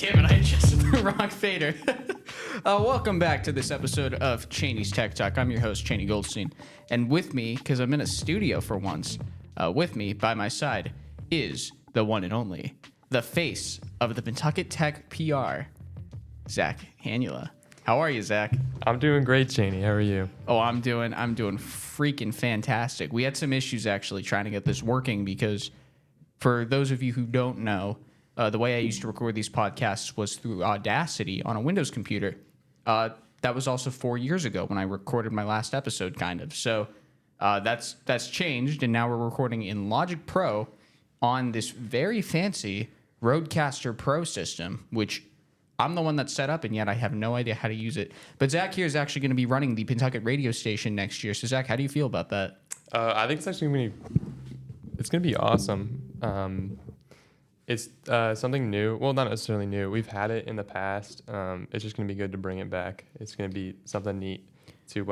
damn it, I adjusted the wrong fader. Welcome back to this episode of Cheney's Tech Talk. I'm your host, Cheney Goldstein. And with me, because I'm in a studio for once, with me by my side is the one and only, the face of the Pentucket Tech PR, Zach Hanula. How are you, Zach? I'm doing great, Cheney. How are you? Oh, I'm doing freaking fantastic. We had some issues actually trying to get this working because for those of you who don't know, the way I used to record these podcasts was through Audacity on a Windows computer. That was also 4 years ago when I recorded my last episode, kind of. So that's changed, and now we're recording in Logic Pro on this very fancy Rodecaster Pro system, which I'm the one that set up, and yet I have no idea how to use it. But Zach here is actually going to be running the Pentucket radio station next year. So Zach, how do you feel about that? I think it's actually going to be awesome. It's something new. Well, not necessarily new. We've had it in the past. It's just going to be good to bring it back. It's going to be something neat to,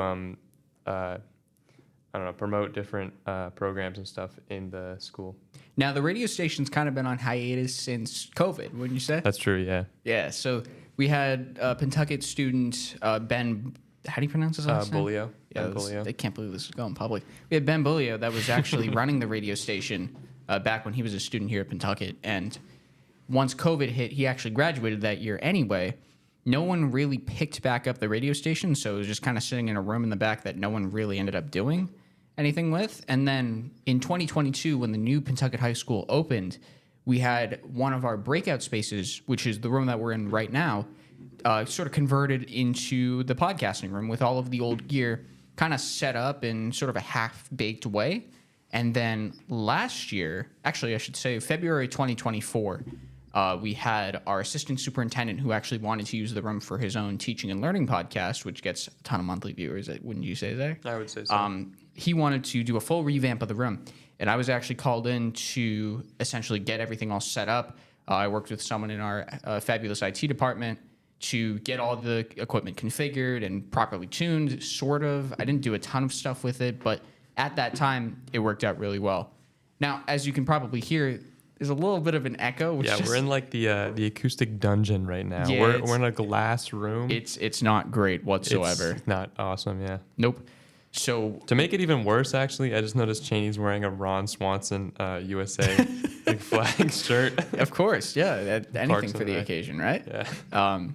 promote different programs and stuff in the school. Now, the radio station's kind of been on hiatus since COVID, wouldn't you say? That's true, yeah. Yeah, so we had Pentucket student Ben, how do you pronounce his last name? Bullio. Yeah, Ben Bullio. I can't believe this is going public. We had Ben Bullio that was actually running the radio station back when he was a student here at Pentucket. And once COVID hit, he actually graduated that year anyway. No one really picked back up the radio station, so it was just kind of sitting in a room in the back that no one really ended up doing anything with. And then in 2022, when the new Pentucket High School opened, we had one of our breakout spaces, which is the room that we're in right now, sort of converted into the podcasting room with all of the old gear kind of set up in sort of a half-baked way. And then last year, actually I should say February 2024, we had our assistant superintendent who actually wanted to use the room for his own teaching and learning podcast, which gets a ton of monthly viewers, wouldn't you say, Zach? I would say so. He wanted to do a full revamp of the room. And I was actually called in to essentially get everything all set up. I worked with someone in our fabulous IT department to get all the equipment configured and properly tuned, sort of. I didn't do a ton of stuff with it, but at that time, it worked out really well. Now, as you can probably hear, there's a little bit of an echo. We're in like the acoustic dungeon right now. Yeah, we're in a glass room. It's not great whatsoever. It's not awesome, yeah. Nope. So to make it even worse, actually, I just noticed Cheney's wearing a Ron Swanson USA like flag shirt. Of course, yeah. Anything for the occasion, right? Yeah.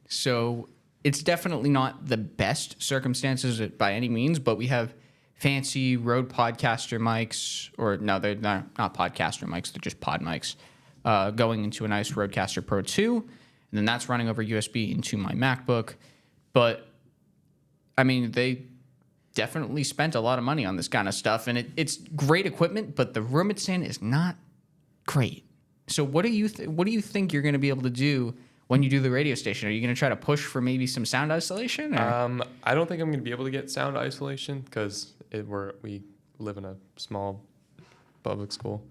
So it's definitely not the best circumstances by any means, but we have fancy Rode Podcaster mics, or no, they're not podcaster mics, they're just pod mics, going into a nice Rodecaster Pro 2, and then that's running over USB into my MacBook. But, I mean, they definitely spent a lot of money on this kind of stuff, and it's great equipment, but the room it's in is not great. So what do you think you're going to be able to do when you do the radio station? Are you going to try to push for maybe some sound isolation? Or? I don't think I'm going to be able to get sound isolation because we live in a small public school.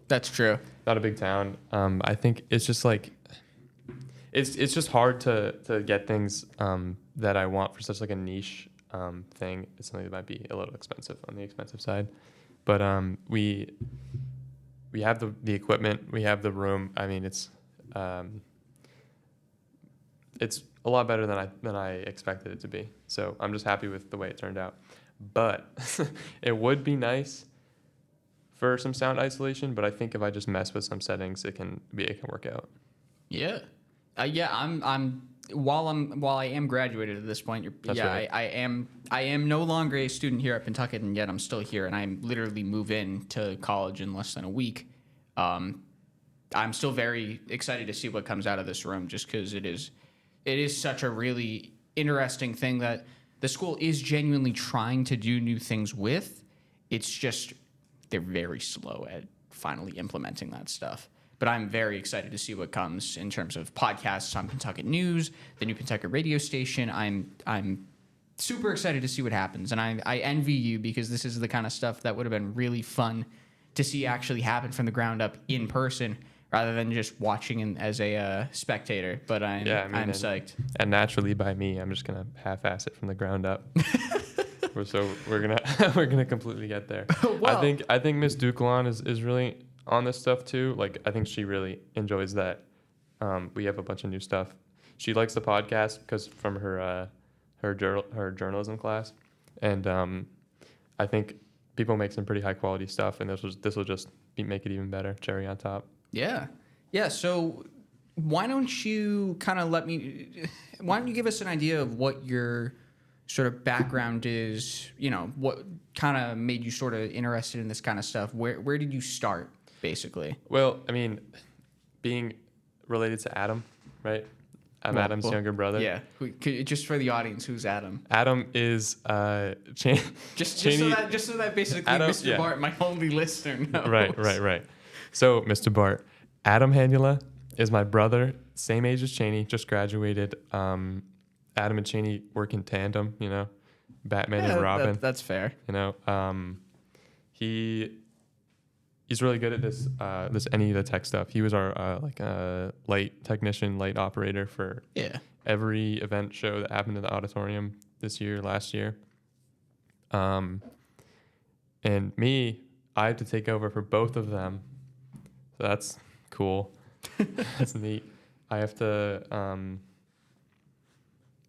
That's true. Not a big town. I think it's just like it's just hard to get things that I want for such like a niche thing. It's something that might be a little expensive on the expensive side, but we have the equipment, we have the room. I mean, it's a lot better than I expected it to be. So I'm just happy with the way it turned out. But it would be nice for some sound isolation. But I think if I just mess with some settings, it can work out. Yeah, I'm while I am graduated at this point. Right. I am no longer a student here at Pentucket, and yet I'm still here, and I'm literally move in to college in less than a week. I'm still very excited to see what comes out of this room, just because it is such a really interesting thing that the school is genuinely trying to do new things with. It's just they're very slow at finally implementing that stuff. But I'm very excited to see what comes in terms of podcasts on Pentucket News, the new Pentucket radio station. I'm super excited to see what happens, and I envy you because this is the kind of stuff that would have been really fun to see actually happen from the ground up in person, rather than just watching as a spectator. But I'm psyched. And naturally, by me, I'm just gonna half-ass it from the ground up. So we're gonna completely get there. Well, I think Miss Ducalon is really on this stuff too. Like I think she really enjoys that We have a bunch of new stuff. She likes the podcast because from her journalism class, and I think people make some pretty high quality stuff, and this will just make it even better. Cherry on top. Yeah. Yeah. So why don't you why don't you give us an idea of what your sort of background is, what kind of made you sort of interested in this kind of stuff? Where did you start, basically? Well, I mean, being related to Adam, right? I'm Adam's younger brother. Yeah. Just for the audience, who's Adam? Adam is Cheney. Just so that basically Adam, Mr. Bart, my only listener, knows. Right. So, Mr. Bart, Adam Handula is my brother, same age as Cheney, just graduated. Adam and Cheney work in tandem, Batman and Robin. That's fair. He's really good at this any of the tech stuff. He was our light technician, light operator for every event show that happened in the auditorium last year. And me, I had to take over for both of them. So that's cool. That's neat. I have to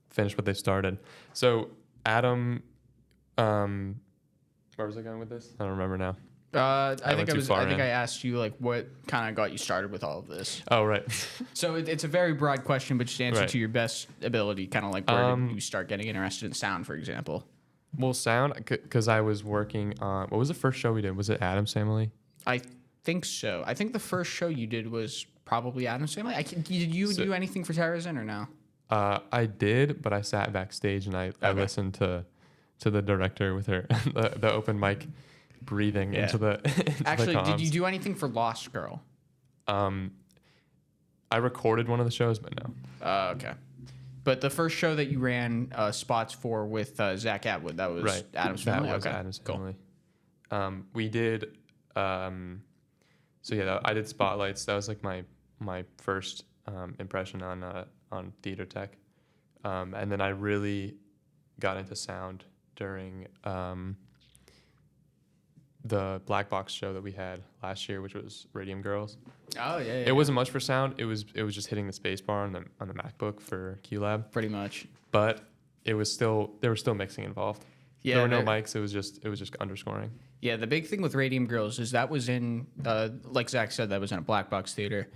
finish what they started. So Adam, where was I going with this? I don't remember now. I think I asked you what kind of got you started with all of this. Oh, right. So it's a very broad question, but just answer to your best ability. Kind of where did you start getting interested in sound, for example? Well, sound, because I was working on, what was the first show we did? Was it Addams Family? I think so. I think the first show you did was probably Addams Family. Did you do anything for Terrazin or no? I did, but I sat backstage and I listened to the director with her the open mic breathing into the Actually, the comms. Did you do anything for Lost Girl? I recorded one of the shows, but no. Okay. But the first show that you ran spots for with Zach Atwood, that was Addams Family? That was Addams Family. We did... I did Spotlights. That was my first impression on theater tech. And then I really got into sound during the Black Box show that we had last year, which was Radium Girls. Oh yeah. It wasn't much for sound. It was just hitting the space bar on the MacBook for QLab. Pretty much. But there were still mixing involved. Yeah, there were no mics. It was just underscoring. Yeah, the big thing with Radium Girls is that was in, like Zach said, that was in a black box theater.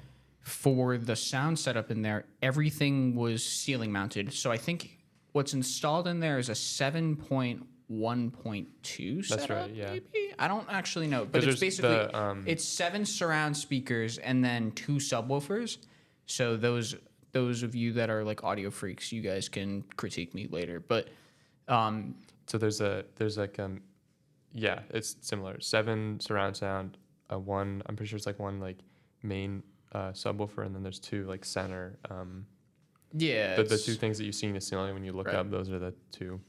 For the sound setup in there, everything was ceiling mounted. So I think what's installed in there is a 7.1.2 setup. That's right. Yeah. Maybe? I don't actually know, but it's basically it's 7 surround speakers and then 2 subwoofers. So those of you that are audio freaks, you guys can critique me later. But so there's it's similar. 7 surround sound, one. I'm pretty sure it's one main subwoofer, and then there's 2 center. The 2 things that you see in the ceiling when you look up, those are the 2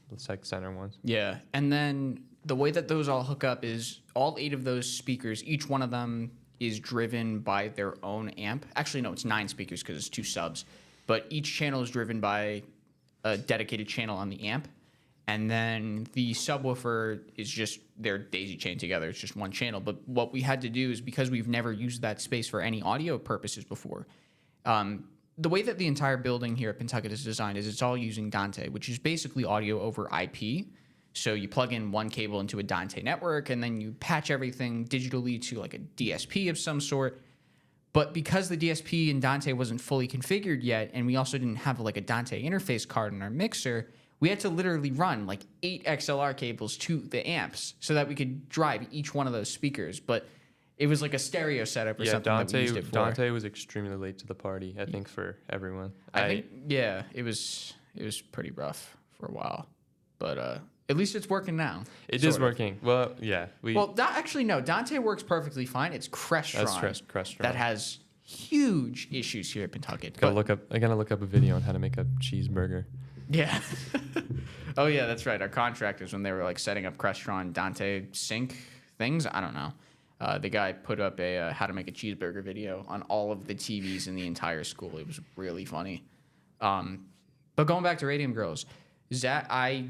center ones. Yeah, and then the way that those all hook up is all 8 of those speakers. Each one of them is driven by their own amp. Actually, no, it's 9 speakers because it's 2 subs. But each channel is driven by a dedicated channel on the amp. And then the subwoofer is just, they're daisy chained together. It's just one channel. But what we had to do is, because we've never used that space for any audio purposes before, the way that the entire building here at Pentucket is designed is it's all using Dante, which is basically audio over IP. So you plug in one cable into a Dante network, and then you patch everything digitally to a DSP of some sort. But because the DSP in Dante wasn't fully configured yet, and we also didn't have a Dante interface card in our mixer, we had to literally run 8 XLR cables to the amps so that we could drive each one of those speakers. But it was a stereo setup or something that we used it for. Dante was extremely late to the party, I think, for everyone. I think it was pretty rough for a while. But at least it's working now. It is working. Well, yeah. Actually, no. Dante works perfectly fine. It's Crestron that has huge issues here at Pentucket. I gotta look up a video on how to make a cheeseburger. Yeah. Oh, yeah, that's right. Our contractors, when they were setting up Crestron Dante sync things, I don't know. The guy put up a how to make a cheeseburger video on all of the TVs in the entire school. It was really funny. But going back to Radium Girls, Zach, I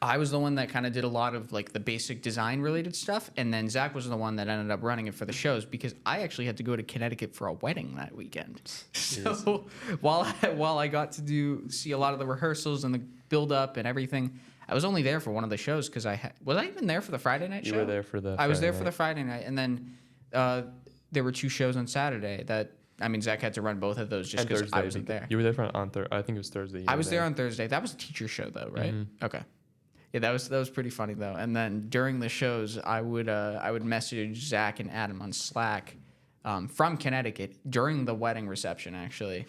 I was the one that kind of did a lot of like the basic design related stuff, and then Zach was the one that ended up running it for the shows because I actually had to go to Connecticut for a wedding that weekend. So while I got to see a lot of the rehearsals and the build up and everything, I was only there for one of the shows because was I even there for the Friday night show? You were there for the. I was there Friday for night. the Friday night, and then there were 2 shows on Saturday that. I mean, Zach had to run both of those just because I wasn't there. You were there on Thursday. I think it was Thursday. I was there on Thursday. That was a teacher show, though, right? Mm-hmm. Okay. Yeah, that was pretty funny though. And then during the shows, I would message Zach and Adam on Slack from Connecticut during the wedding reception, actually,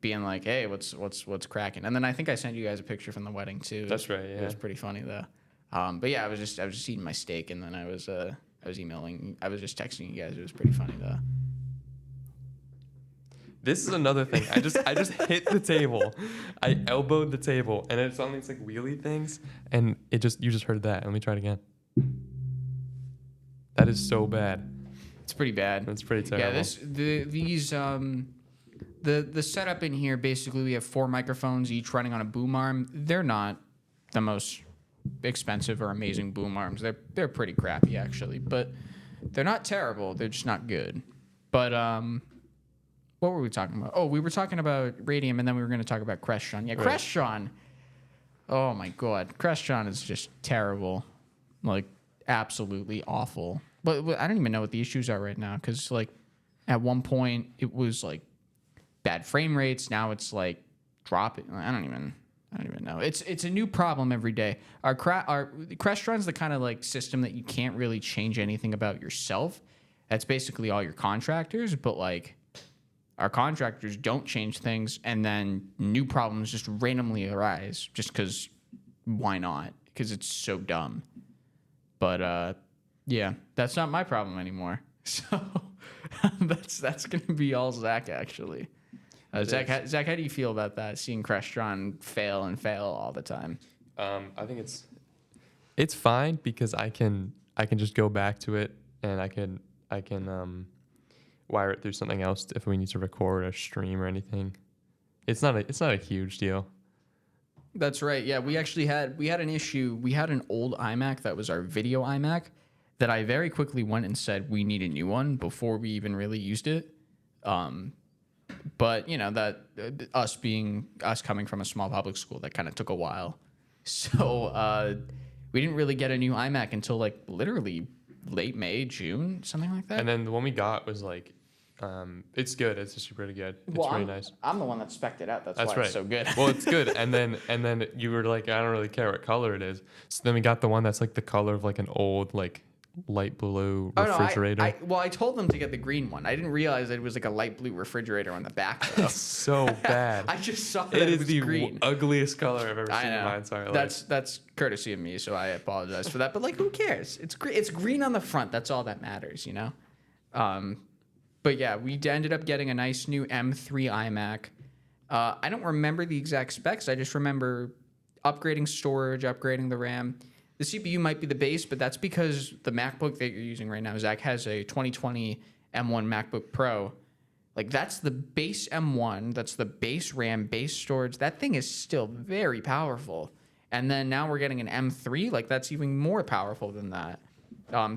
being like, "Hey, what's cracking?" And then I think I sent you guys a picture from the wedding too. That's right. Yeah, it was pretty funny though. But yeah, I was just eating my steak, and then I was emailing. I was just texting you guys. It was pretty funny though. This is another thing. I just hit the table. I elbowed the table, and it's on these like wheelie things, and you just heard that. Let me try it again. That is so bad. It's pretty bad. That's pretty terrible. Yeah, the setup in here, basically we have 4 microphones each running on a boom arm. They're not the most expensive or amazing boom arms. They're pretty crappy actually, but they're not terrible. They're just not good. But what were we talking about? Oh, we were talking about Radium, and then we were going to talk about Crestron. Yeah, Right. Crestron. Oh my God, Crestron is just terrible, like absolutely awful. But I don't even know what the issues are right now because like at one point it was like bad frame rates. Now it's like dropping. I don't even know. It's a new problem every day. Our Crestron's the kind of like system that you can't really change anything about yourself. That's basically all your contractors, but like. Our contractors don't change things, and then new problems just randomly arise just because why not? Because it's so dumb. But, yeah, that's not my problem anymore. So that's going to be all Zach, actually. Zach, how do you feel about that, seeing Crestron fail all the time? I think it's fine because I can just go back to it, and I can wire it through something else if we need to record a stream or anything. It's not a huge deal. That's right. Yeah, we had an issue. We had an old iMac that was our video iMac that I very quickly went and said we need a new one before we even really used it. But you know that us coming from a small public school, that kind of took a while. So we didn't really get a new iMac until like literally late May, June, something like that. And then the one we got was like, it's good. It's just pretty good. It's really nice. I'm the one that spec'd it out. That's why right. it's so good. Well, it's good. And then you were like, I don't really care what color it is. So then we got the one that's like the color of like an old like light blue refrigerator. I told them to get the green one. I didn't realize that it was like a light blue refrigerator on the back. Though. It's so bad. I just saw that it was is the green. ugliest color I've ever seen in my entire life. That's courtesy of me, so I apologize for that. But like, who cares? It's green on the front. That's all that matters, you know. But yeah, we ended up getting a nice new M3 iMac. I don't remember the exact specs. I just remember upgrading storage, upgrading the RAM. The CPU might be the base, but that's because the MacBook that you're using right now, Zach has a 2020 M1 MacBook Pro. Like, that's the base M1. That's the base RAM, base storage. That thing is still very powerful. And then now we're getting an M3. Like, that's even more powerful than that.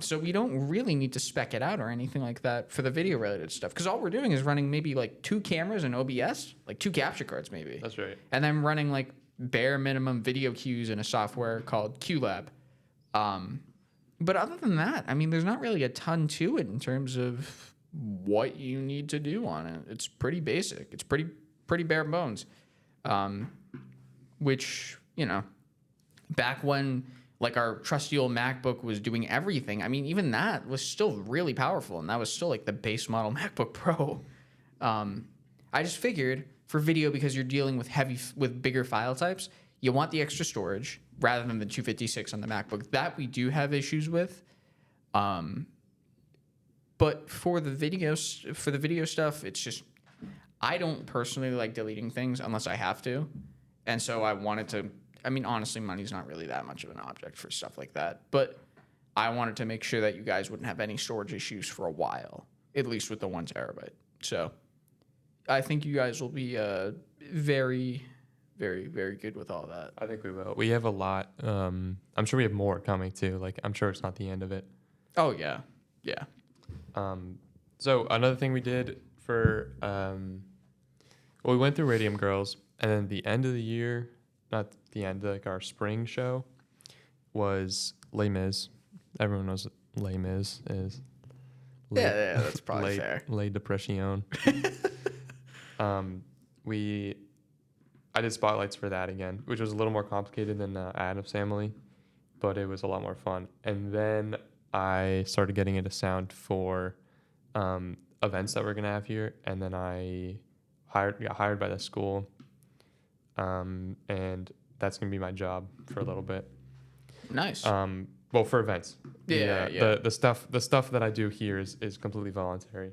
So we don't really need to spec it out or anything like that for the video-related stuff. Because all we're doing is running maybe, like, 2 cameras and OBS. Like, 2 capture cards, maybe. That's right. And then running, like, bare minimum video cues in a software called QLab. But other than that, I mean, there's not really a ton to it in terms of what you need to do on it. It's pretty basic. It's pretty bare bones. Which, you know, back when like our trusty old MacBook was doing everything, I mean, even that was still really powerful, and that was still like the base model MacBook Pro. I just figured for video, because you're dealing with bigger file types, you want the extra storage rather than the 256 on the MacBook. That we do have issues with. But for the video stuff, it's just, I don't personally like deleting things unless I have to. And so I wanted to, I mean, honestly, money's not really that much of an object for stuff like that. But I wanted to make sure that you guys wouldn't have any storage issues for a while, at least with the 1 terabyte. So I think you guys will be very, very, very good with all that. I think we will. We have a lot. I'm sure we have more coming too. Like, I'm sure it's not the end of it. Oh yeah, yeah. So another thing we did for, we went through Radium Girls, and then the end of the year, not the end, like our spring show, was Les Mis. Everyone knows what Les Mis is. Yeah, that's probably fair. Les Depression. I did spotlights for that again, which was a little more complicated than Addams Family, but it was a lot more fun. And then I started getting into sound for events that we're gonna have here, and then I got hired by the school, and that's gonna be my job for a little bit. Nice. Well, for events. Yeah. The stuff that I do here is completely voluntary,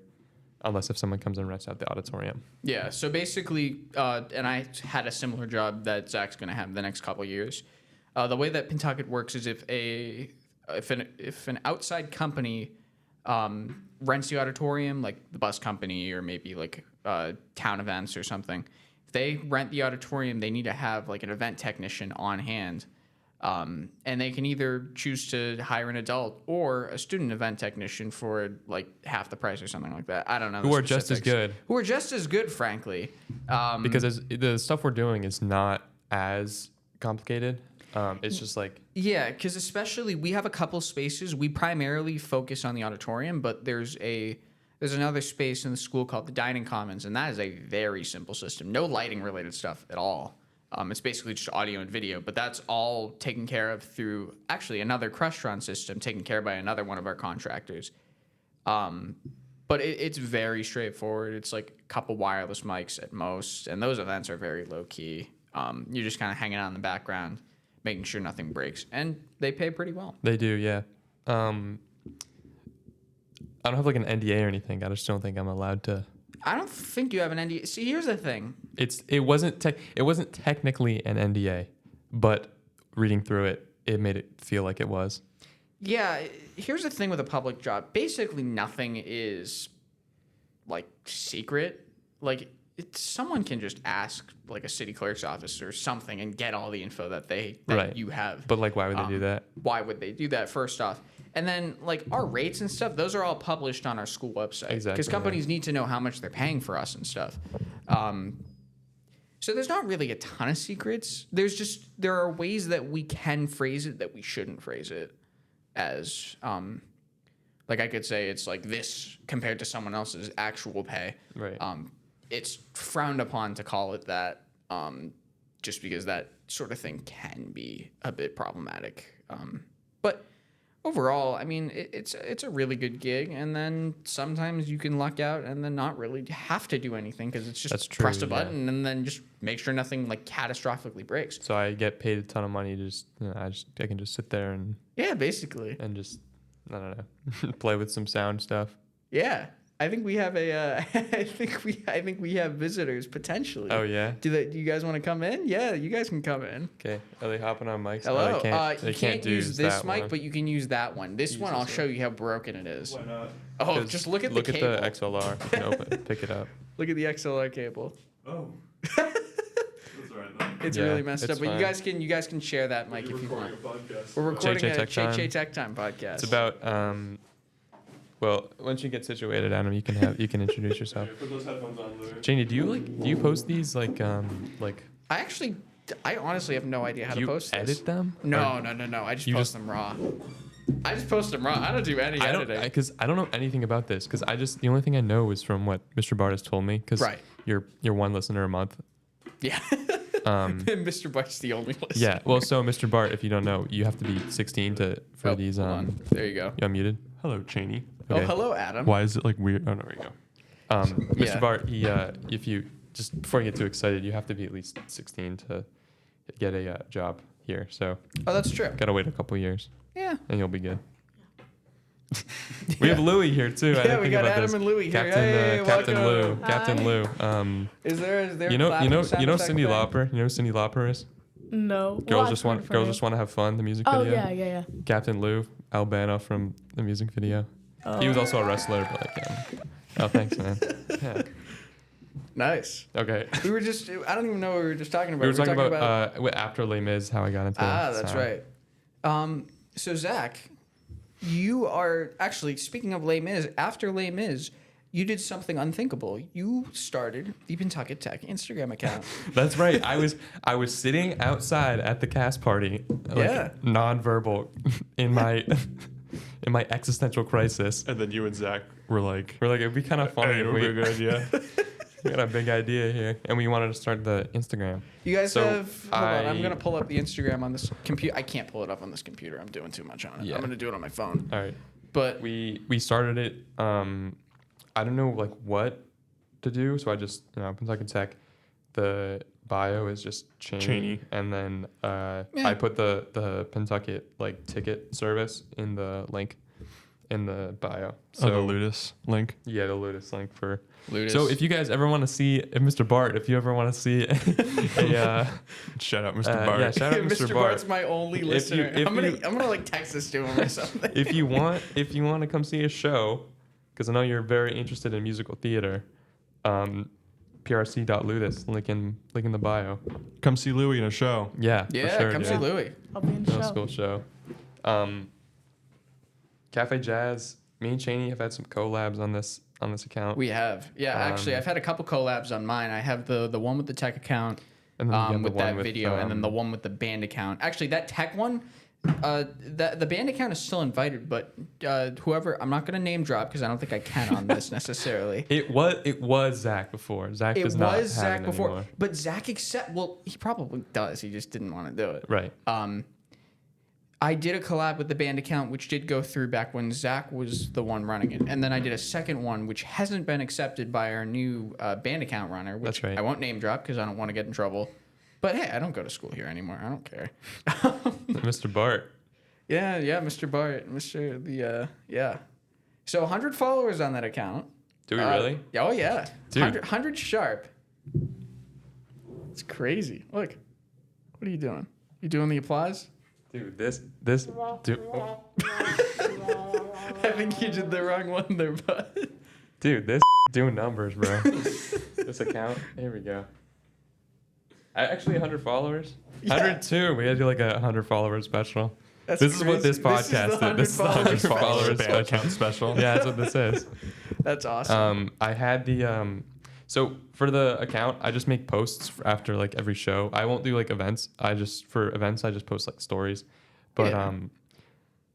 unless if someone comes and rents out the auditorium. Yeah. So basically, and I had a similar job that Zach's gonna have the next couple of years. The way that Pentucket works is if an outside company rents the auditorium, like the bus company or maybe like town events or something, if they rent the auditorium, they need to have like an event technician on hand. And they can either choose to hire an adult or a student event technician for like half the price or something like that. I don't know. Who are just as good. Who are just as good, frankly. Because the stuff we're doing is not as complicated. It's just like... Yeah, because especially we have a couple spaces. We primarily focus on the auditorium, but there's another space in the school called the Dining Commons, and that is a very simple system. No lighting related stuff at all. It's basically just audio and video, but that's all taken care of through actually another Crestron system taken care of by another one of our contractors. But it's very straightforward. It's like a couple wireless mics at most, and those events are very low key. You're just kind of hanging out in the background, making sure nothing breaks, and they pay pretty well. They do, yeah. I don't have like an NDA or anything. I just don't think I'm allowed to. I don't think you have an NDA. See, here's the thing. It wasn't technically an NDA, but reading through it, it made it feel like it was. Yeah, here's the thing with a public job. Basically, nothing is like secret. Like someone can just ask like a city clerk's office or something and get all the info that right. you have. But like, why would they do that? Why would they do that? First off. And then, like, our rates and stuff, those are all published on our school website. Exactly. Because companies need to know how much they're paying for us and stuff. So there's not really a ton of secrets. There are ways that we can phrase it that we shouldn't phrase it as, like, I could say it's like this compared to someone else's actual pay. Right. It's frowned upon to call it that, just because that sort of thing can be a bit problematic. But overall, I mean, it's a really good gig, and then sometimes you can luck out and then not really have to do anything because it's just press a button and then just make sure nothing like catastrophically breaks. So I get paid a ton of money to just, I can just sit there and basically, and just I don't know, play with some sound stuff. Yeah. I think we have I think we have visitors potentially. Oh yeah. Do you guys want to come in? Yeah, you guys can come in. Okay. Are they hopping on mics? Hello. They you can't use this mic, one. but you can use that one. This one, I'll show you how broken it is. Why not? Oh, just look at the cable. Look at the XLR. You can open, pick it up. Look at the XLR cable. Oh. That's all right then. It's really messed up, but you guys can share that mic if you want. We're recording a Che Tech Time podcast. It's about well, once you get situated, Adam, you can introduce yourself. Put those headphones on, Louis. Janie, do you post these like I honestly have no idea how to post this. Do you edit them? No. I just post them raw. I just post them raw. I don't do any editing. Because I don't know anything about this. Because the only thing I know is from what Mr. Bart has told me. Because you're one listener a month. Yeah. Mr. Bart's the only listener. Yeah. Well, so Mr. Bart, if you don't know, you have to be 16 for these. Hold on. There you go. You unmuted. Hello, Cheney. Okay. Oh, hello, Adam. Why is it like weird? Oh, no, there you go. Mr. Bart, if you just before you get too excited, you have to be at least 16 to get a job here. So. Oh, that's true. Gotta wait a couple years. Yeah. And you'll be good. We have Louis here too. Yeah, we got Adam and Louis here. Captain Lou. Hi. Captain Lou. Is there? You know thing? Cyndi Lauper. You know who Cyndi Lauper is? No. Girls just want to have fun. The music video. Oh yeah. Captain Lou Albano from the music video. He was also a wrestler, but like, oh, thanks, man. Yeah. Nice. Okay. We were just, I don't even know what we were just talking about. We were talking about after Les Mis, how I got into that's sound. right. So Zach, you are actually, speaking of Les Mis, after Les Mis, you did something unthinkable. You started the Pentucket Tech Instagram account. That's right. I was sitting outside at the cast party, like nonverbal, in my in my existential crisis. And then you and Zach were like, We're like, it'd be kind of funny "Hey, it if would be a good idea." we got a big idea here, and we wanted to start the Instagram. You guys So have. Hold on, I'm gonna pull up the Instagram on this computer. I can't pull it up on this computer. I'm doing too much on it. Yeah. I'm gonna do it on my phone. All right. But We started it. I don't know like what to do, so I just Pentucket Tech. The bio is just Cheney. And then I put the Pentucket like ticket service in the link in the bio. So the Ludus link. Yeah, the Ludus link for. Ludus. So if you guys ever want to see Mr. Bart, if you ever want to see a Shout out Mr. Bart. yeah, shout out Mr. Mr. Bart. Bart's my only If you- listener. if I'm gonna you- like text this to him or something. if you want to come see a show, because I know you're very interested in musical theater, prc.ludus, link in the bio. Come see Louie in a show. Yeah, Yeah, for sure, come dude. see Louie. I'll be in the Middle show. school show. Cafe Jazz. Me and Cheney have had some collabs on this account. We have. Yeah, actually, Um, I've had a couple collabs on mine. I have the one with the tech account, And then you have the with one that with, video, and then the one with the band account. Actually, that tech one, the band account is still invited, but whoever, I'm not gonna name drop because I don't think I can on this necessarily. It was Zach before. Zach It does not was have Zach it before, anymore. but Zach he probably does. He just didn't want to do it. Right. I did a collab with the band account, which did go through back when Zach was the one running it. And then I did a second one, which hasn't been accepted by our new band account runner, which That's right. I won't name drop because I don't want to get in trouble. But hey, I don't go to school here anymore. I don't care. Mr. Bart. Yeah, Mr. Bart. Yeah. So 100 followers on that account. Do we really? Oh, yeah. Dude. 100 sharp. It's crazy. Look. What are you doing? You doing the applause? Dude, dude. I think you did the wrong one there, bud. Dude, this doing numbers, bro. This account. Here we go. Actually 100 followers. Yeah. 102. We had to do like a 100 follower special. That's This is what this crazy. This is the podcast is. 100 This is the 100 followers followers Band special. account special. Yeah, that's what this is. That's awesome. I had the so for the account, I just make posts after like every show. I won't do like events. For events I just post like stories. But Yeah.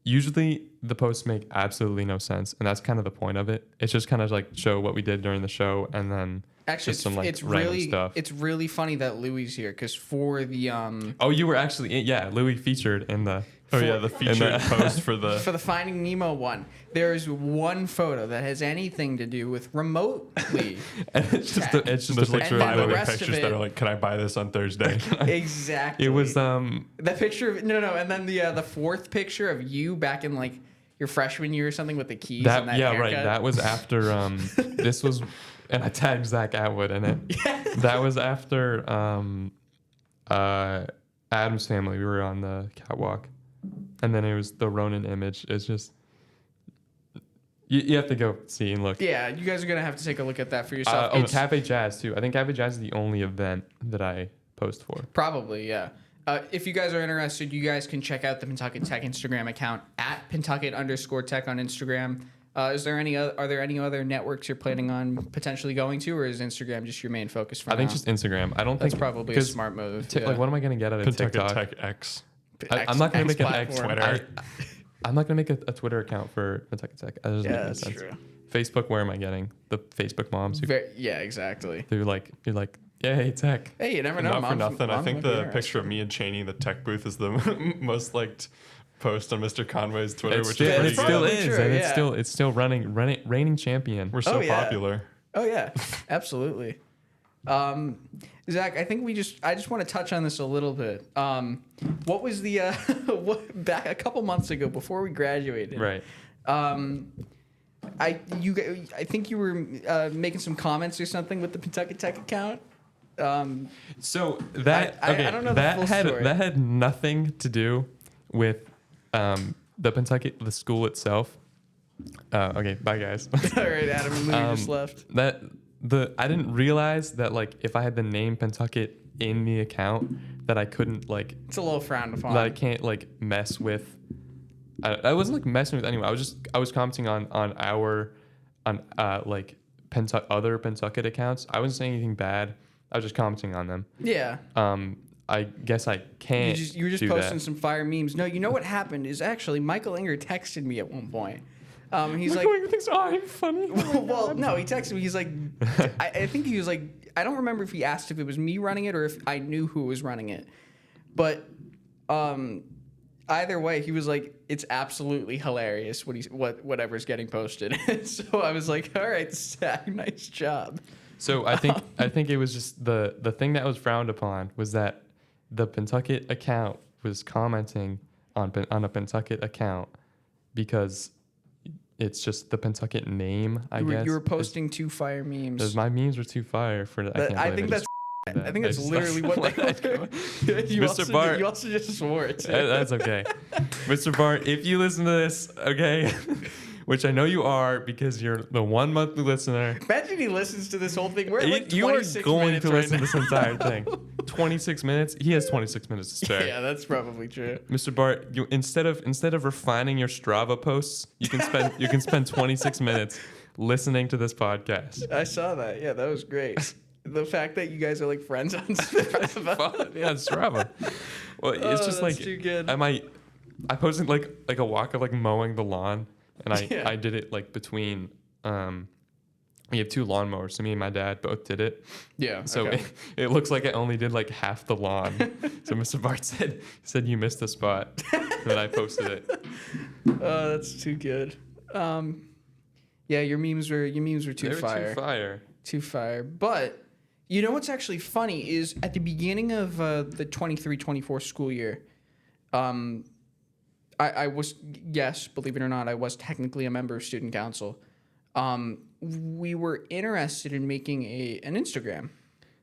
usually the posts make absolutely no sense, and that's kind of the point of it. It's just kind of like show what we did during the show, and then Actually, just some like it's random really stuff. it's really funny that Louie's here because for the Oh, you were actually Louis featured in the. Oh yeah, the featured post for the. for the Finding Nemo one, there is one photo that has anything to do with remotely. And it's just Tech. it's just There's a like picture then five the other rest of pictures that it- are like, "Can I buy this on Thursday?" Exactly. It was the picture of no, and then the fourth picture of you back in like your freshman year or something with the keys. and that right. haircut. That was after this was, and I tagged Zach Atwood in it. That was after Adam's Family. We were on the catwalk, and then it was the Ronin image. It's just you have to go see and look. Yeah, you guys are gonna have to take a look at that for yourself. It's Cafe Jazz too. I think Cafe Jazz is the only event that I post for. probably, yeah. If you guys are interested, you guys can check out the Pentucket Tech Instagram account at Pentucket_Tech on Instagram. Are there any other networks you're planning on potentially going to, or is Instagram just your main focus for I think now? just Instagram. I don't That's think probably a 'cause smart move. Like, what am I gonna get out of Pentucket TikTok? Tech X. I'm not gonna make an X platform. Twitter. I'm not gonna make a Twitter account for Pentucket Tech. That doesn't Yeah, make any that's sense. true. Facebook, where am I getting the Facebook moms? Yeah, exactly. You're like, yeah, hey, tech. Hey, you never know. Not for Moms- nothing. I moms think might be the interested. picture of me and Cheney in the tech booth is the most liked post on Mr. Conway's Twitter, It's which still, is and pretty it still good. is, True, and yeah. it's still reigning champion. We're so Oh, yeah. popular. Oh yeah, absolutely. Zach, I think I just want to touch on this a little bit. What was the back a couple months ago before we graduated? Right. I think you were making some comments or something with the Pentucket Tech account. So that I don't know the full story. that had nothing to do with the Pentucket, the school itself. Okay, bye guys. All right, Adam and Louie just left. I didn't realize that like if I had the name Pentucket in the account that I couldn't like It's a little frowned upon. that I can't like mess with. I wasn't like messing with anyone. I was commenting on like other Pentucket accounts. I wasn't saying anything bad. I was just commenting on them. Yeah. I guess I can't. You were just do posting that. some fire memes. No, you know what happened is actually Michael Inger texted me at one point. He's like, Michael Inger thinks I'm funny. well, no, he texted me. He's like, I think he was like, I don't remember if he asked if it was me running it or if I knew who was running it, but either way, he was like, it's absolutely hilarious whatever's getting posted. So I was like, all right, Zach, nice job. So I think it was just the thing that was frowned upon was that the Pentucket account was commenting on a Pentucket account because it's just the Pentucket name. I guess you were posting two fire memes. My memes were too fire for that. I think that's literally what you Mr. Bart. You also just swore it. That's okay. Mr. Bart, if you listen to this, okay, which I know you are because you're the 1 monthly listener. Imagine he listens to this whole thing. We're at like you are 26 going minutes to listen right to this entire thing. 26 minutes? He has 26 minutes to spare. Yeah, that's probably true. Mr. Bart, you instead of refining your Strava posts, you can spend 26 minutes listening to this podcast. I saw that. Yeah, that was great. The fact that you guys are like friends on Strava. Yeah, Strava. Well, it's just that's like too good. I posted like a walk of like mowing the lawn, and Yeah. I did it like between we have 2 lawnmowers, so me and my dad both did it. Yeah. So okay. it looks like I only did like half the lawn. So Mr. Bart said you missed a spot. Then I posted it. Oh, that's too good. Yeah, your memes were too They were fire. too fire. Too fire. But you know what's actually funny is at the beginning of the 23-24 school year, I was, yes, believe it or not, I was technically a member of student council. We were interested in making an Instagram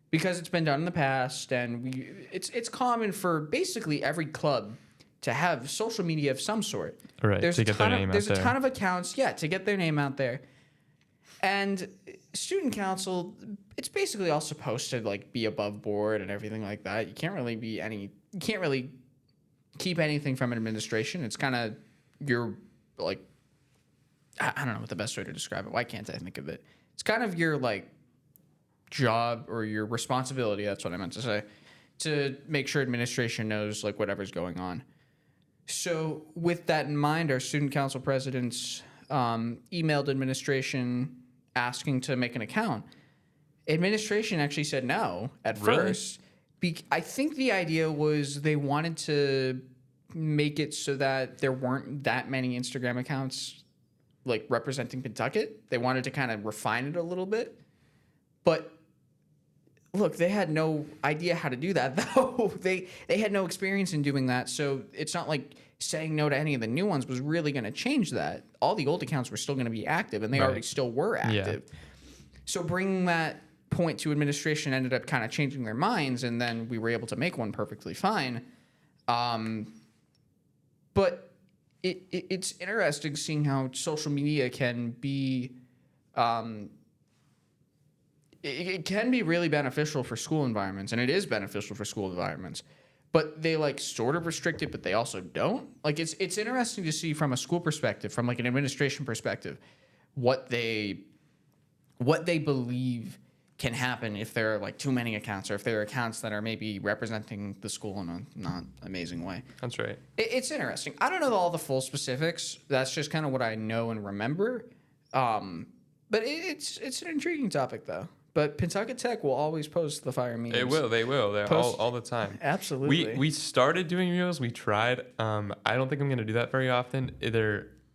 because it's been done in the past, and it's common for basically every club to have social media of some sort. Right, to get their name out there. There's a ton of accounts, to get their name out there. And student council, it's basically all supposed to like be above board and everything like that. You can't really keep anything from administration. It's kind of your like, I don't know what the best way to describe it. Why can't I think of it? It's kind of your like job or your responsibility. That's what I meant to say, to make sure administration knows like whatever's going on. So with that in mind, our student council presidents emailed administration asking to make an account. Administration actually said no at Really? first. I think the idea was they wanted to make it so that there weren't that many Instagram accounts like representing Pentucket. They wanted to kind of refine it a little bit. But look, they had no idea how to do that, though. They had no experience in doing that, so it's not like saying no to any of the new ones was really going to change that. All the old accounts were still going to be active, and they already still were active. Yeah. So bringing that point to administration ended up kind of changing their minds, and then we were able to make one perfectly fine. But it's interesting seeing how social media can be... It can be really beneficial for school environments, and it is beneficial for school environments. But they like sort of restrict it, but they also don't. Like it's interesting to see from a school perspective, from like an administration perspective, what they believe can happen if there are like too many accounts, or if there are accounts that are maybe representing the school in a not amazing way. That's right. It's interesting. I don't know all the full specifics. That's just kind of what I know and remember. But it's an intriguing topic though. But Pentucket Tech will always post the fire memes. They will. They're all the time. Absolutely. We started doing videos. We tried. I don't think I'm going to do that very often.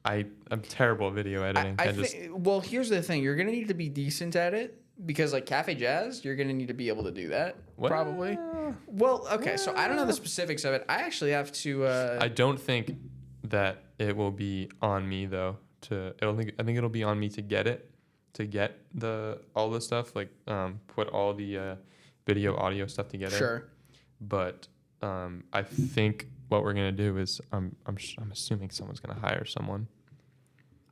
I'm terrible at video editing. Well, here's the thing. You're going to need to be decent at it because like Cafe Jazz, you're going to need to be able to do that. What? Probably. Well, okay. So I don't know the specifics of it. I actually have to... I don't think that it will be on me though. I think it'll be on me to get it. To get all the stuff, like put all the video, audio stuff together. Sure. But I think what we're gonna do is I'm assuming someone's gonna hire someone.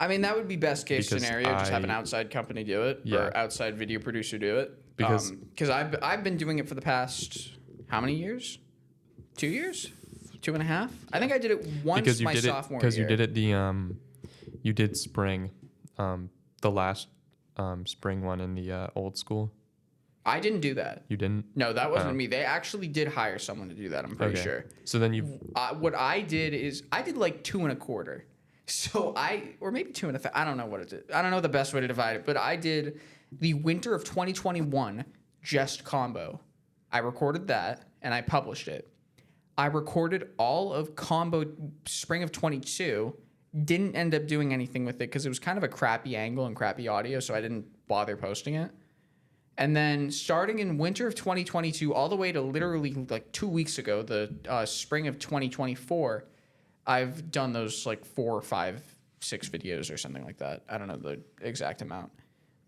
I mean, that would be best case Because scenario. Just have an outside company do it, Yeah. or outside video producer do it. Because- I've been doing it for the past how many years? 2 years, 2.5. I think I did it once because you my did sophomore it because year. you did it you did spring, the last spring one in the old school. I didn't do that. You didn't. No, that wasn't Oh. me. They actually did hire someone to do that. I'm pretty sure. So then you. What I did is I did like 2.25. So or maybe 2.5. I don't know what it is. I don't know the best way to divide it, but I did the winter of 2021 just combo. I recorded that and I published it. I recorded all of combo spring of 22. Didn't end up doing anything with it because it was kind of a crappy angle and crappy audio, so I didn't bother posting it. And then starting in winter of 2022 all the way to literally like 2 weeks ago, the spring of 2024, I've done those like 4, 5, 6 videos or something like that. I don't know the exact amount.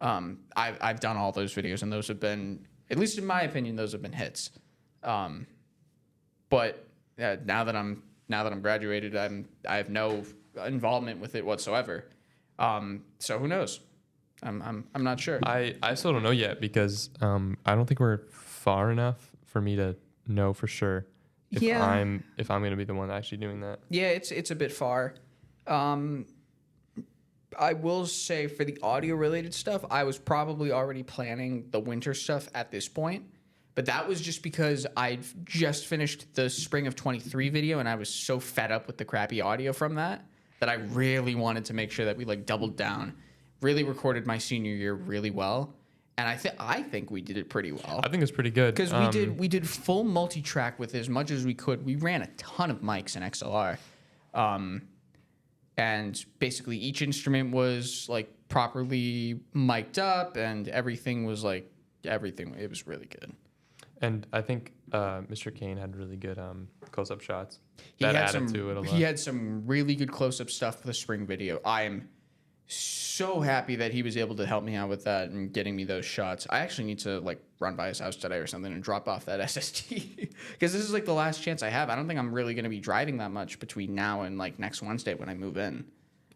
I've done all those videos, and those have been, at least in my opinion, those have been hits. But now that I'm graduated, I have no involvement with it whatsoever. So who knows? I'm not sure. I still don't know yet because I don't think we're far enough for me to know for sure if I'm gonna be the one actually doing that. Yeah, it's a bit far. I will say for the audio related stuff, I was probably already planning the winter stuff at this point. But that was just because I'd just finished the spring of 23 video and I was so fed up with the crappy audio from that I really wanted to make sure that we like doubled down. Really recorded my senior year really well. And I think we did it pretty well. I think it's pretty good Because we did full multi-track with as much as we could. We ran a ton of mics in XLR. And basically each instrument was like properly mic'd up and everything was like everything. It was really good. And I think Mr. Kane had really good close-up shots. He That had added some, to it a lot. He had some really good close-up stuff for the spring video. I am so happy that he was able to help me out with that and getting me those shots. I actually need to like run by his house today or something and drop off that SSD because this is like the last chance I have. I don't think I'm really going to be driving that much between now and like next Wednesday when I move in.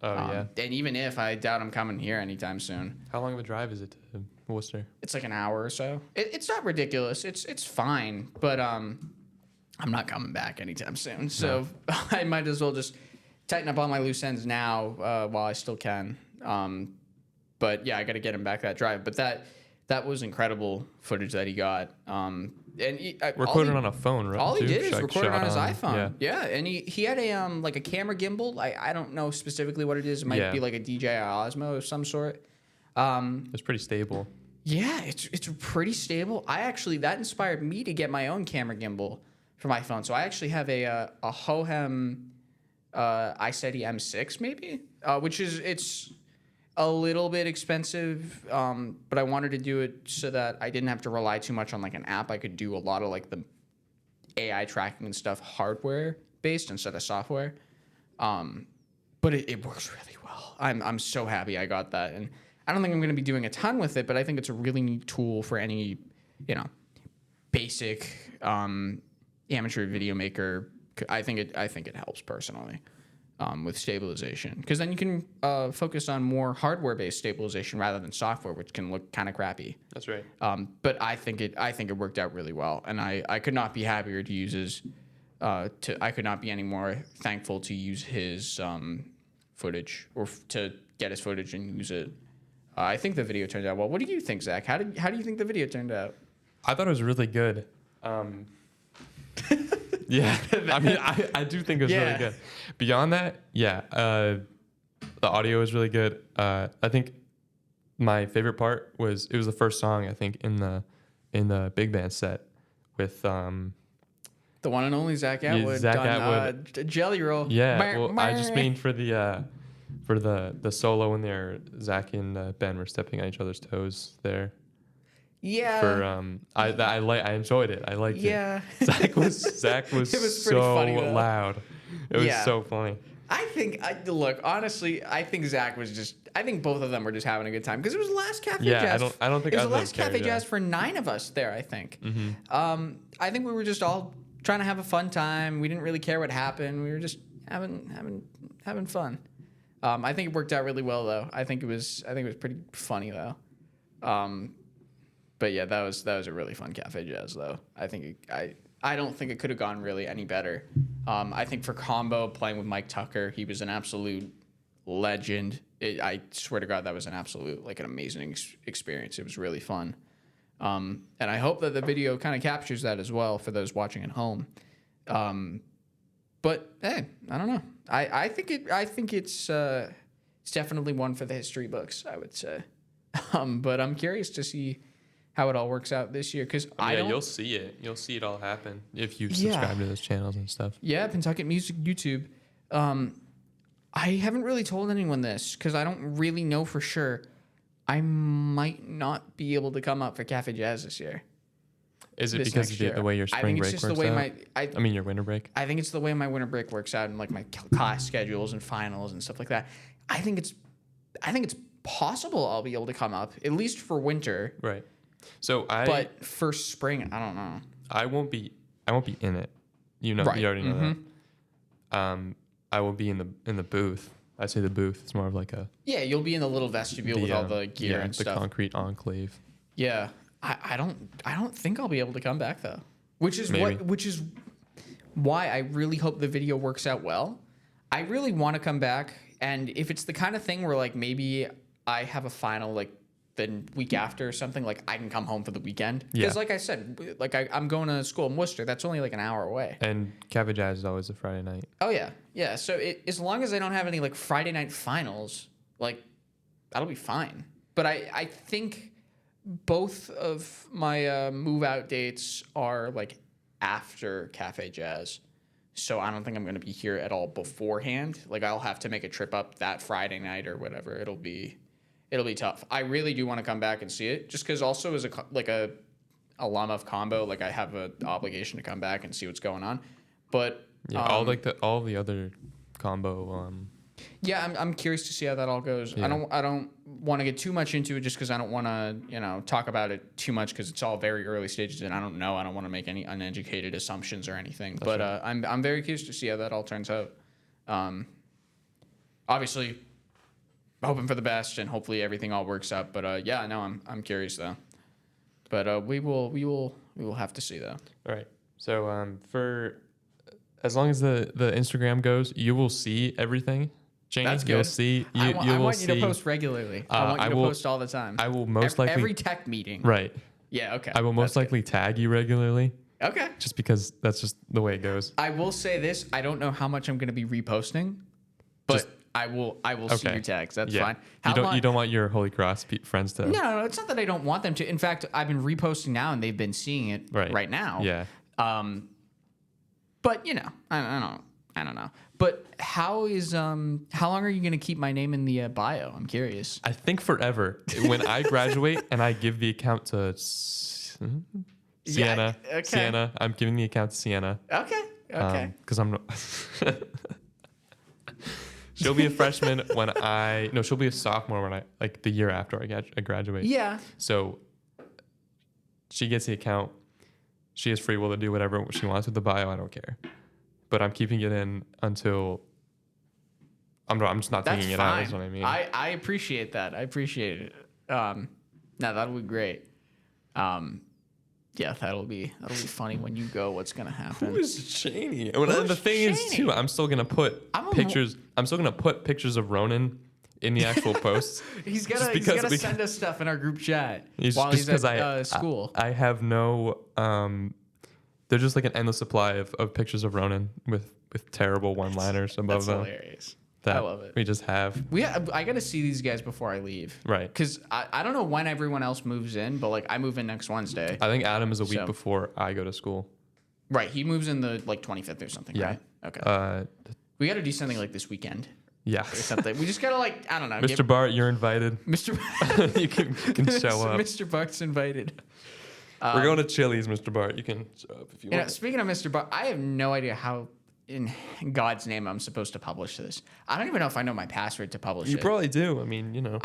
Oh, yeah. And even if, I doubt I'm coming here anytime soon. How long of a drive is it to Worcester? It's like an hour or so. It's not ridiculous. It's fine, but I'm not coming back anytime soon. So I might as well just tighten up all my loose ends now while I still can. But yeah, I got to get him back that drive. But that was incredible footage that he got. And Recorded on a phone, right? All he did is Like, record it on his shot iPhone. Yeah, and he had a like a camera gimbal. I don't know specifically what it is. It might be like a DJI Osmo of some sort. It's pretty stable. Yeah, it's pretty stable. That inspired me to get my own camera gimbal for my phone. So I actually have a Hohem iSteady M6 maybe, which it's a little bit expensive, but I wanted to do it so that I didn't have to rely too much on like an app. I could do a lot of like the AI tracking and stuff hardware based instead of software. But it works really well. I'm so happy I got that, and I don't think I'm going to be doing a ton with it, but I think it's a really neat tool for any, basic amateur video maker. I think it helps personally. With stabilization, because then you can focus on more hardware-based stabilization rather than software, which can look kind of crappy. That's right. But I think it worked out really well, and I could not be happier to use his. I could not be any more thankful to use his footage or to get his footage and use it. I think the video turned out well. What do you think, Zach? How do you think the video turned out? I thought it was really good. Yeah, I mean, I do think it was really good. Beyond that, the audio was really good. I think my favorite part was the first song, I think, in the big band set with the one and only Zach Atwood. Zach Atwood. Jelly Roll. Yeah, well, I just mean for the solo in there, Zach and Ben were stepping on each other's toes there. Yeah. For I enjoyed it. I liked it. Zach was it was pretty so funny, though. loud. It was so funny. I think honestly, I think Zach was just. I think both of them were just having a good time because it was the last Cafe Jazz. I don't think it was either the last cared, Cafe Jazz for 9 of us there. I think. Mm-hmm. I think we were just all trying to have a fun time. We didn't really care what happened. We were just having fun. I think it worked out really well though. I think it was pretty funny though. But yeah, that was a really fun Cafe Jazz though. I don't think it could have gone really any better. I think for combo playing with Mike Tucker, he was an absolute legend. I swear to God, that was an absolute an amazing experience. It was really fun. And I hope that the video kind of captures that as well for those watching at home. But hey, I don't know. I think it's definitely one for the history books, I would say. But I'm curious to see how it all works out this year because you'll see it. You'll see it all happen if you subscribe to those channels and stuff. Yeah, Pentucket Music YouTube. I haven't really told anyone this because I don't really know for sure. I might not be able to come up for Cafe Jazz this year. Is it because of the way your spring break works out? Your winter break? I think it's the way my winter break works out and my class schedules and finals and stuff like that. I think it's possible I'll be able to come up, at least for winter. Right. But for spring, I don't know. I won't be in it. You already know that. I will be in the booth. I say the booth. It's more of like a... Yeah, you'll be in the little vestibule with all the gear and stuff. The concrete enclave. Yeah. I don't think I'll be able to come back though. Which is why I really hope the video works out well. I really want to come back, and if it's the kind of thing where maybe I have a final the week after or something, I can come home for the weekend. Because like I said, I'm going to school in Worcester. That's only an hour away. And Cafe Jazz is always a Friday night. Oh yeah. Yeah. So as long as I don't have any Friday night finals, that'll be fine. But I think both of my move out dates are after Cafe Jazz. So I don't think I'm going to be here at all beforehand. I'll have to make a trip up that Friday night or whatever. It'll be tough. I really do want to come back and see it, just because also as a alum of combo, I have an obligation to come back and see what's going on. But yeah, all the other combo. Yeah, I'm curious to see how that all goes. Yeah. I don't want to get too much into it, just because I don't want to talk about it too much, because it's all very early stages and I don't know. I don't want to make any uneducated assumptions or anything. That's but right. I'm very curious to see how that all turns out. Obviously, hoping for the best, and hopefully everything all works out. But yeah, no, I'm curious though. But we will have to see though. All right. So for as long as the Instagram goes, you will see everything. Janie, that's good. You'll see. I want you to post regularly. I want you to post all the time. I will most likely every tech meeting. Right. Yeah. Okay. I will most likely tag you regularly. Okay. Just because that's just the way it goes. I will say this: I don't know how much I'm going to be reposting, but I will see your tags. That's fine. You don't want your Holy Cross friends to. No, it's not that I don't want them to. In fact, I've been reposting now, and they've been seeing it right now. Yeah. But I don't know. But how long are you going to keep my name in the bio? I'm curious. I think forever. When I graduate and I give the account to Sienna. Yeah, okay. Sienna. I'm giving the account to Sienna. Okay. Because I'm not. She'll be a freshman she'll be a sophomore when the year after I graduate. Yeah. So she gets the account. She has free will to do whatever she wants with the bio. I don't care. But I'm keeping it in until I'm just not taking it out. That's what I mean. I appreciate that. I appreciate it. No, that'll be great. Yeah, that'll be funny when you go. What's gonna happen? Who is Cheney? The thing is too, I'm still gonna put pictures. I'm still gonna put pictures of Ronan in the actual posts. he's gotta send us stuff in our group chat while he's at school. I have no. They're just an endless supply of pictures of Ronan with terrible one-liners above them. That's hilarious. I love it. We just have. I got to see these guys before I leave. Right. Because I don't know when everyone else moves in, but I move in next Wednesday. I think Adam is a week before I go to school. Right. He moves in the 25th or something, right? Okay. We got to do something this weekend. Yeah. Or something. We just got to I don't know. Mr. Bart, you're invited. Mr. You can show up. Mr. Bart's invited. We're going to Chili's, Mr. Bart. You can show up if you want. Speaking of Mr. Bart, I have no idea how in God's name I'm supposed to publish this. I don't even know if I know my password to publish it. You probably do. I mean, You know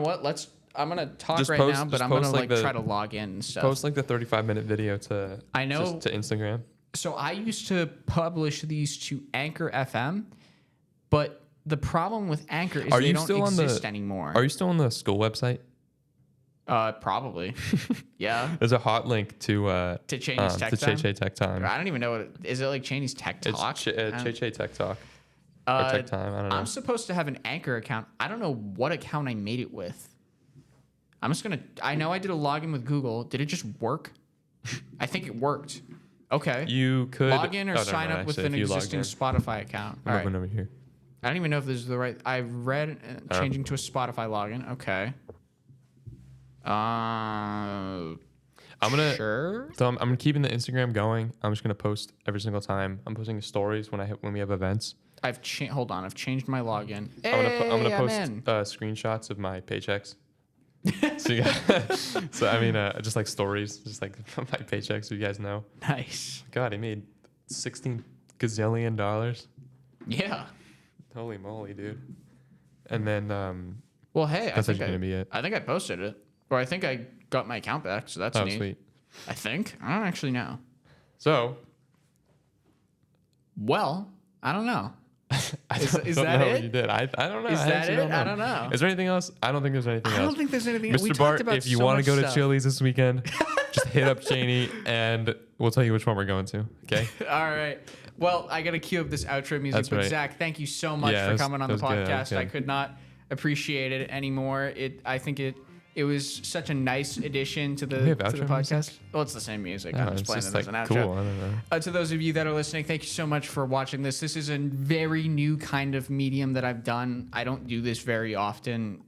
what? I'm going to talk now, but I'm going to try to log in and stuff. Post the 35-minute video to Instagram. So I used to publish these to Anchor FM, but the problem with Anchor is Are they you don't still on exist anymore. Are you still on the school website? Probably. Yeah. There's a hot link to Cheney's Tech to Time? Che Tech Time. I don't even know what is it like Cheney's Tech Talk? It's Che Tech Talk. Or Tech Time. I don't know. I'm supposed to have an Anchor account. I don't know what account I made it with. I'm just gonna. I know I did a login with Google. Did it just work? I think it worked. Okay. You could log in or sign up with an existing Spotify account. All right. Over here. I don't even know if this is the right. I read changing to a Spotify login. Okay. I'm gonna sure. So I'm keeping the Instagram going. I'm just gonna post every single time. I'm posting stories when we have events. Hold on. I've changed my login. I'm gonna post in. Screenshots of my paychecks. So I mean, just like stories, just like my paychecks, so you guys know. Nice. God, he made $16 gazillion. Yeah. Holy moly, dude! And then Well, hey, that's actually gonna be it. I think I posted it, or I think I got my account back, so that's neat. Sweet. I think I don't actually know. So, well, I don't know. Is don't that know it? what you did. I don't know. Is I that actually it? I don't know. Is there anything else? I don't think there's anything else. I don't think there's anything. We Mr. talked Bart, about if you so want to much go to stuff. Chili's this weekend, just hit up Cheney and we'll tell you which one we're going to. Okay. All right. Well, I got to cue up this outro music. That's but right. Zach, thank you so much Yeah, for coming on the that was good, that was podcast. I good. could not appreciate it anymore. I think it was such a nice addition to the we have to the outro podcast. music? Well, it's the same music. No, I'm just it's playing just it as an like outro. cool. I don't know. To those of you that are listening, thank you so much for watching this. This is a very new kind of medium that I've done. I don't do this very often.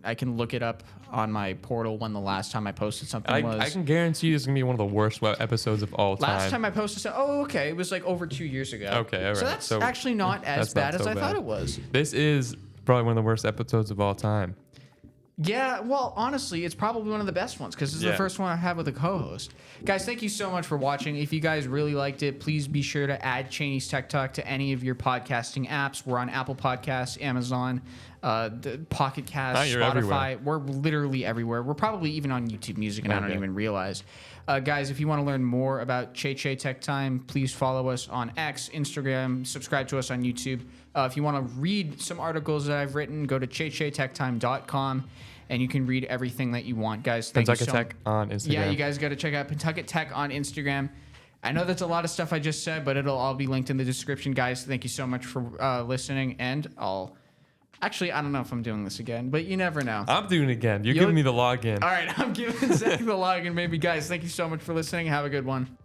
I can look it up on my portal when the last time I posted something was. I can guarantee you this is gonna be one of the worst episodes of all time. Last time I posted okay, it was like over 2 years ago. Okay, all right. So that's So actually not as that's not bad as so I bad. thought it was. This is probably one of the worst episodes of all time. Yeah, well, honestly, it's probably one of the best ones because this is the first one I have with a co-host. Guys, thank you so much for watching. If you guys really liked it, please be sure to add Cheney's Tech Talk to any of your podcasting apps. We're on Apple Podcasts, Amazon, Pocket Cast, you're Spotify. everywhere. We're literally everywhere. We're probably even on YouTube Music, and I don't even realize. Guys, if you want to learn more about Che Tech Time, please follow us on X, Instagram, subscribe to us on YouTube. If you want to read some articles that I've written, go to chechetechtime.com, and you can read everything that you want. Guys, thank you so Pentucket Tech on Instagram. Yeah, you guys got to check out Pentucket Tech on Instagram. I know that's a lot of stuff I just said, but it'll all be linked in the description. Guys, thank you so much for listening, and Actually, I don't know if I'm doing this again, but you never know. I'm doing it again. You're giving me the login. All right, I'm giving Zach the login, maybe. Guys, thank you so much for listening. Have a good one.